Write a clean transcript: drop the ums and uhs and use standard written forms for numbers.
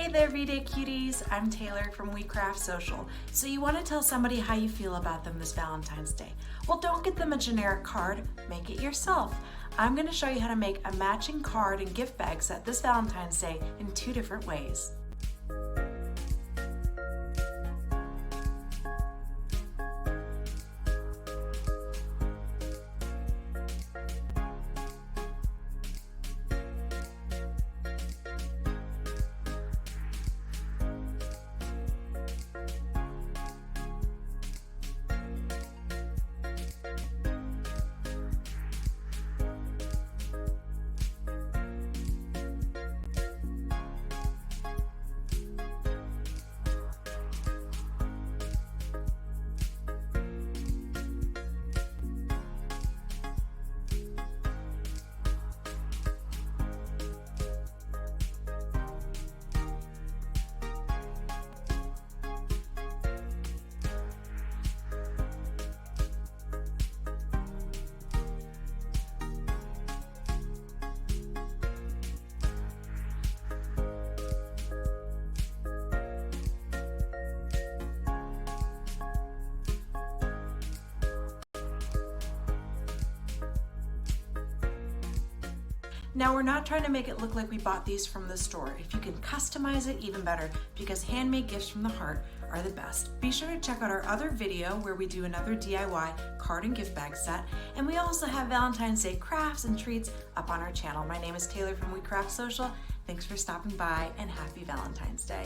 Hey there, everyday cuties. I'm Taylor from We Craft Social. So you want to tell somebody how you feel about them this Valentine's Day. Well, don't get them a generic card, make it yourself. I'm going to show you how to make a matching card and gift bag set this Valentine's Day in 2 different ways. Now we're not trying to make it look like we bought these from the store. If you can customize it, even better, because handmade gifts from the heart are the best. Be sure to check out our other video where we do another DIY card and gift bag set. And we also have Valentine's Day crafts and treats up on our channel. My name is Taylor from We Craft Social. Thanks for stopping by and happy Valentine's Day.